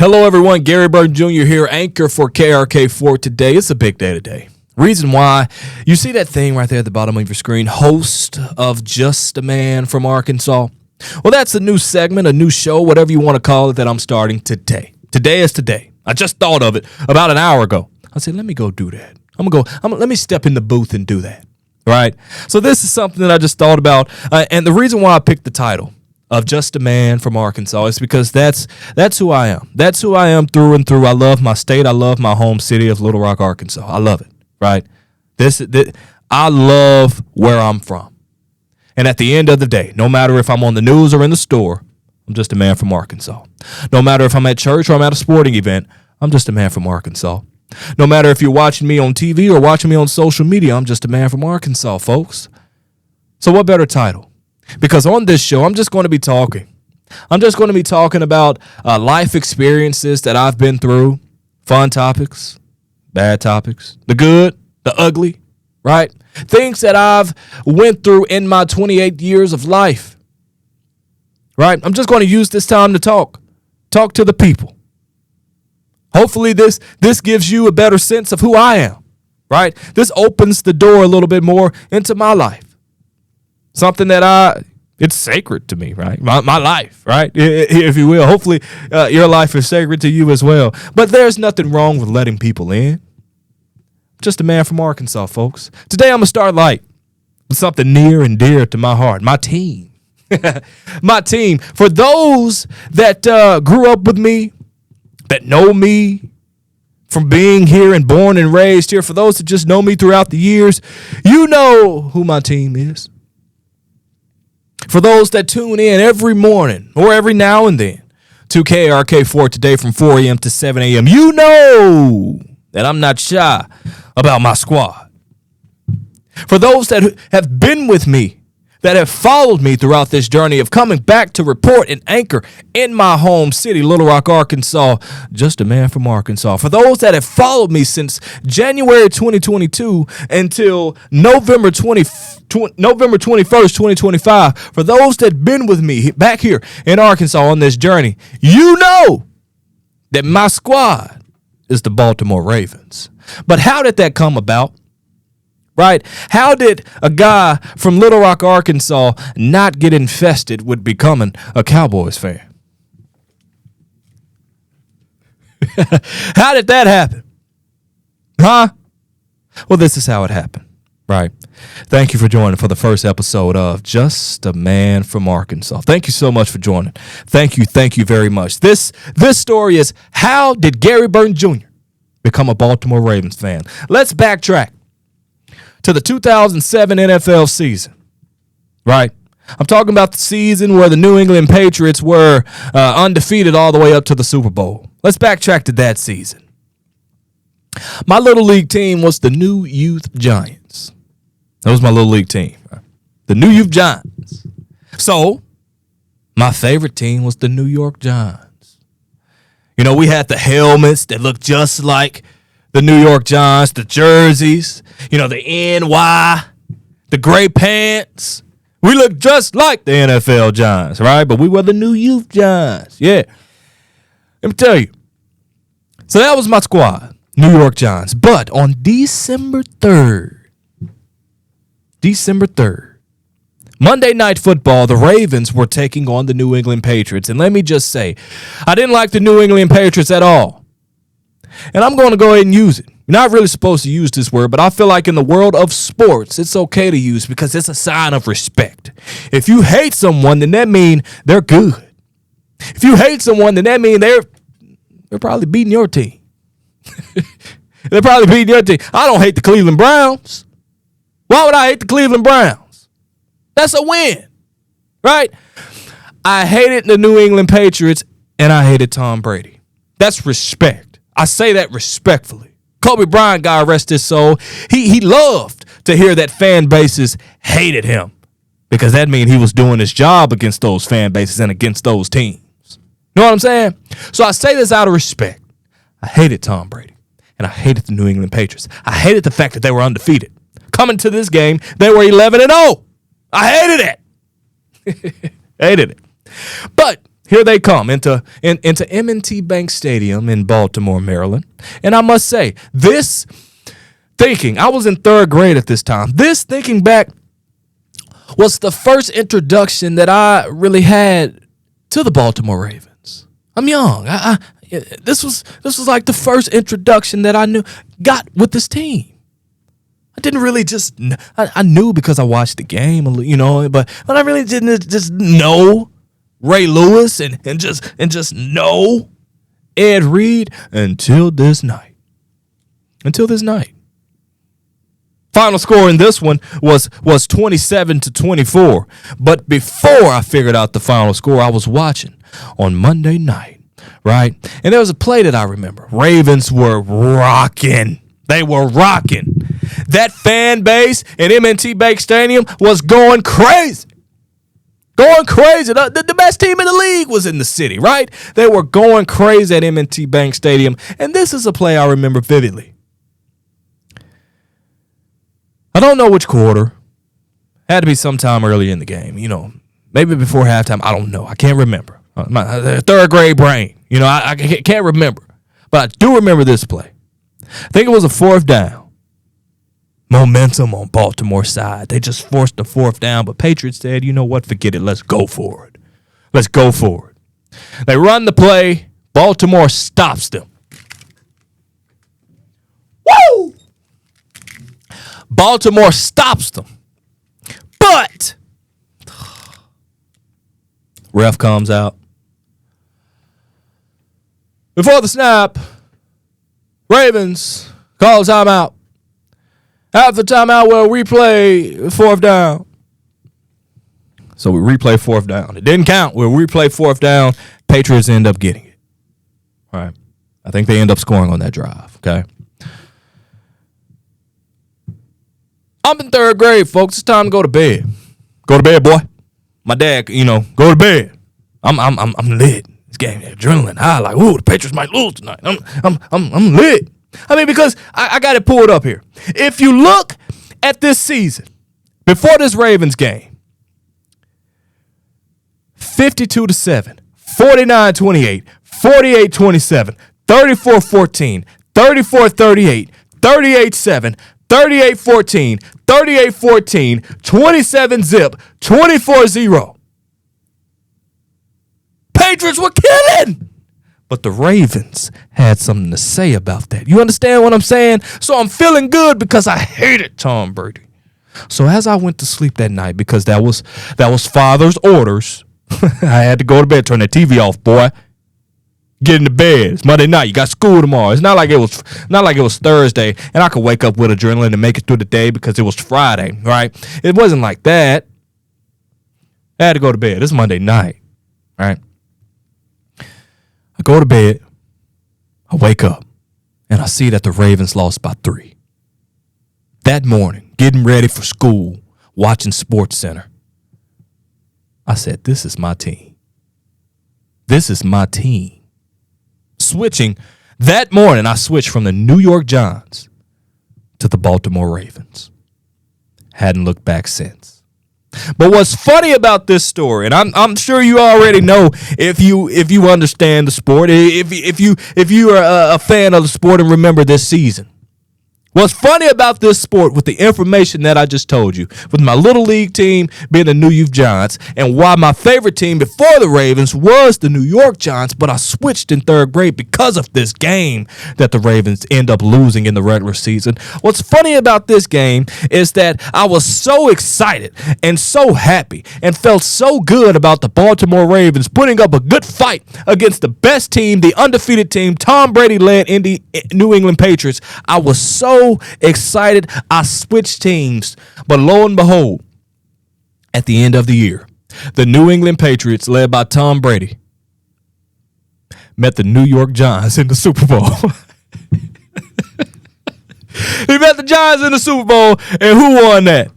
Hello, everyone. Gary Burton Jr. here, anchor for KRK4 today. It's a big day today. Reason why, you see that thing right there at the bottom of your screen, host of Just a Man from Arkansas? Well, that's a new segment, a new show, whatever you want to call it, that I'm starting today. Today is today. I just thought of it about an hour ago. I said, let me go do that. Let me step in the booth and do that. Right? So this is something that I just thought about. And the reason why I picked the title of Just a Man from Arkansas is because that's who I am. That's who I am through and through. I love my state. I love my home city of Little Rock, Arkansas. I love it, right? I love where I'm from. And at the end of the day, no matter if I'm on the news or in the store, I'm just a man from Arkansas. No matter if I'm at church or I'm at a sporting event, I'm just a man from Arkansas. No matter if you're watching me on TV or watching me on social media, I'm just a man from Arkansas, folks. So what better title? Because on this show, I'm just going to be talking. I'm just going to be talking about life experiences that I've been through, fun topics, bad topics, the good, the ugly, right? Things that I've went through in my 28 years of life, right? I'm just going to use this time to talk to the people. Hopefully this gives you a better sense of who I am, right? This opens the door a little bit more into my life. Something that it's sacred to me, right? My life, right? If you will. Hopefully your life is sacred to you as well. But there's nothing wrong with letting people in. Just a man from Arkansas, folks. Today I'm going to start light with something near and dear to my heart. My team. My team. For those that grew up with me, that know me from being here and born and raised here, for those that just know me throughout the years, you know who my team is. For those that tune in every morning or every now and then to KRK4 today from 4 a.m. to 7 a.m., you know that I'm not shy about my squad. For those that have been with me, that have followed me throughout this journey of coming back to report and anchor in my home city, Little Rock, Arkansas, just a man from Arkansas. For those that have followed me since January 2022 until November 21st, 2025, for those that have been with me back here in Arkansas on this journey, you know that my squad is the Baltimore Ravens. But how did that come about? Right? How did a guy from Little Rock, Arkansas not get infested with becoming a Cowboys fan? How did that happen? Huh? Well, this is how it happened. Right. Thank you for joining for the first episode of Just a Man from Arkansas. Thank you so much for joining. Thank you very much. This story is, how did Gary Burton Jr. become a Baltimore Ravens fan? Let's backtrack to the 2007 NFL season, right? I'm talking about the season where the New England Patriots were undefeated all the way up to the Super Bowl. Let's backtrack to that season. My little league team was the New Youth Giants. That was my little league team, right? The New Youth Giants. So, my favorite team was the New York Giants. You know, we had the helmets that looked just like the New York Giants, the jerseys, you know, the NY, the gray pants. We looked just like the NFL Giants, right? But we were the New Youth Giants. Yeah. Let me tell you. So that was my squad, New York Giants. But on December 3rd, Monday Night Football, the Ravens were taking on the New England Patriots. And let me just say, I didn't like the New England Patriots at all. And I'm going to go ahead and use it. You're not really supposed to use this word, but I feel like in the world of sports, it's okay to use because it's a sign of respect. If you hate someone, then that means they're good. If you hate someone, then that means they're probably beating your team. They're probably beating your team. I don't hate the Cleveland Browns. Why would I hate the Cleveland Browns? That's a win, right? I hated the New England Patriots, and I hated Tom Brady. That's respect. I say that respectfully. Kobe Bryant, God rest his soul, he loved to hear that fan bases hated him because that means he was doing his job against those fan bases and against those teams. You know what I'm saying? So I say this out of respect. I hated Tom Brady, and I hated the New England Patriots. I hated the fact that they were undefeated. Coming to this game, they were 11-0. I hated it. Hated it. But here they come into M&T Bank Stadium in Baltimore, Maryland. And I must say, I was in third grade at this time. This, thinking back, was the first introduction that I really had to the Baltimore Ravens. I'm young. This was like the first introduction that I got with this team. I didn't really I knew because I watched the game, but I really didn't just know Ray Lewis and just know Ed Reed until this night. Final score in this one was 27-24. But before I figured out the final score, I was watching on Monday night, right? And there was a play that I remember. Ravens were rocking. They were rocking. That fan base in M&T Bank Stadium was going crazy. The best team in the league was in the city, right? They were going crazy at M&T Bank Stadium. And this is a play I remember vividly. I don't know which quarter. Had to be sometime early in the game. Maybe before halftime. I don't know. I can't remember. My third grade brain. I can't remember. But I do remember this play. I think it was a fourth down. Momentum on Baltimore's side. They just forced the fourth down. But Patriots said, you know what? Forget it. Let's go for it. They run the play. Baltimore stops them. Woo! Baltimore stops them. But ref comes out. Before the snap, Ravens call timeout. After timeout, we'll replay fourth down. So we replay fourth down. It didn't count. We'll replay fourth down. Patriots end up getting it. All right. I think they end up scoring on that drive. Okay. I'm in third grade, folks. It's time to go to bed. Go to bed, boy. My dad, go to bed. I'm lit. This game, adrenaline high. Like, ooh, the Patriots might lose tonight. I'm lit. I mean, because I got it pulled up here. If you look at this season, before this Ravens game, 52-7, 49-28, 48-27, 34-14, 34-38, 38-7, 38-14, 38-14, 27-zip, 24-0. Patriots were killing. But the Ravens had something to say about that. You understand what I'm saying? So I'm feeling good because I hated Tom Brady. So as I went to sleep that night, because that was Father's orders, I had to go to bed, turn the TV off, boy. Get into bed. It's Monday night. You got school tomorrow. It's not like it was Thursday and I could wake up with adrenaline and make it through the day because it was Friday, right? It wasn't like that. I had to go to bed. It's Monday night, right? I go to bed. I wake up and I see that the Ravens lost by 3. That morning, getting ready for school, watching SportsCenter, I said, this is my team. This is my team. Switching that morning, I switched from the New York Giants to the Baltimore Ravens. Hadn't looked back since. But what's funny about this story, and I'm sure you already know if you understand the sport, if you are a fan of the sport and remember this season. What's funny about this sport with the information that I just told you, with my little league team being the New Youth Giants, and why my favorite team before the Ravens was the New York Giants, but I switched in third grade because of this game that the Ravens end up losing in the regular season. What's funny about this game is that I was so excited and so happy and felt so good about the Baltimore Ravens putting up a good fight against the best team, the undefeated team, Tom Brady-led New England Patriots. I was so excited, I switched teams. But lo and behold, at the end of the year, the New England Patriots, led by Tom Brady, met the New York Giants in the Super Bowl. He met the Giants in the Super Bowl, and who won that?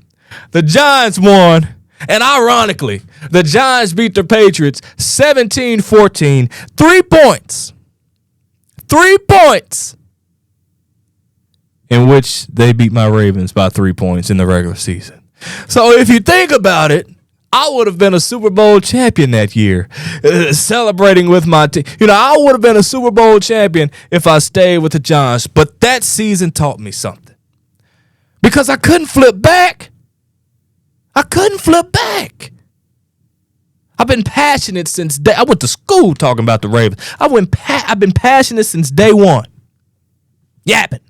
The Giants won. And ironically, the Giants beat the Patriots 17-14, 3 points. 3 points. In which they beat my Ravens by 3 points in the regular season. So if you think about it, I would have been a Super Bowl champion that year, celebrating with my team. I would have been a Super Bowl champion if I stayed with the Giants. But that season taught me something. Because I couldn't flip back. I've been passionate since day. I went to school talking about the Ravens. I've been passionate since day one. Yapping.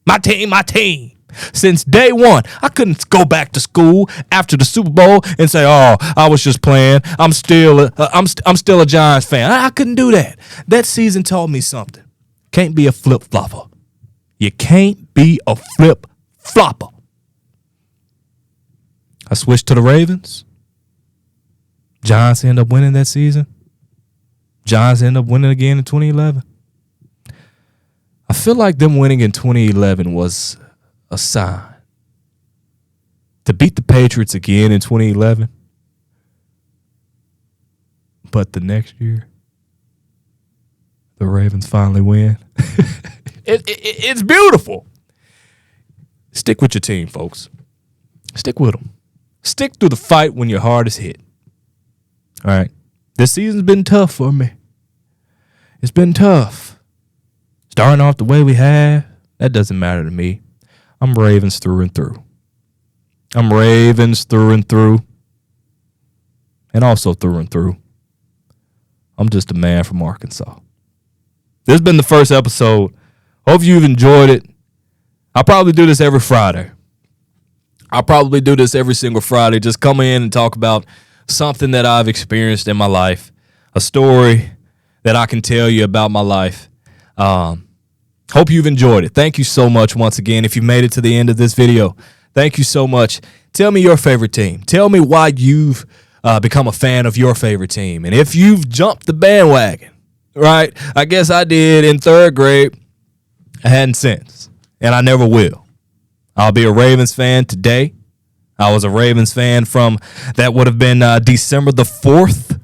My team. Since day one. I couldn't go back to school after the Super Bowl and say, "Oh, I was just playing. I'm still a Giants fan." I couldn't do that. That season taught me something. Can't be a flip-flopper. You can't be a flip-flopper. I switched to the Ravens. Giants end up winning that season. Giants end up winning again in 2011. I feel like them winning in 2011 was a sign. To beat the Patriots again in 2011. But the next year, the Ravens finally win. It's beautiful. Stick with your team, folks. Stick with them. Stick through the fight when your heart is hit. All right. This season's been tough for me. It's been tough. Starting off the way we have, that doesn't matter to me. I'm Ravens through and through. I'm Ravens through and through. And also through and through. I'm just a man from Arkansas. This has been the first episode. Hope you've enjoyed it. I'll probably do this every Friday. I'll probably do this every single Friday. Just come in and talk about something that I've experienced in my life. A story that I can tell you about my life. Hope you've enjoyed it. Thank you so much once again. If you made it to the end of this video, thank you so much. Tell me your favorite team. Tell me why you've become a fan of your favorite team. And if you've jumped the bandwagon, right? I guess I did in third grade. I hadn't since, and I never will. I'll be a Ravens fan today. I was a Ravens fan from, that would have been December the 4th.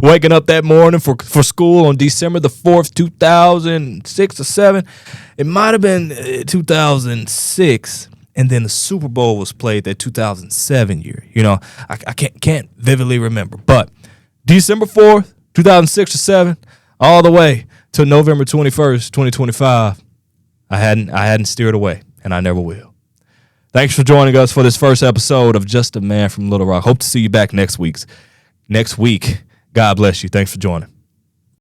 Waking up that morning for school on December the 4th, 2006 or 7. It might have been 2006. And then the Super Bowl was played that 2007 year. I can't vividly remember. But December 4th, 2006 or 7, all the way to November 21st, 2025, I hadn't steered away, and I never will. Thanks for joining us for this first episode of Just a Man from Little Rock. Hope to see you back next week. God bless you. Thanks for joining.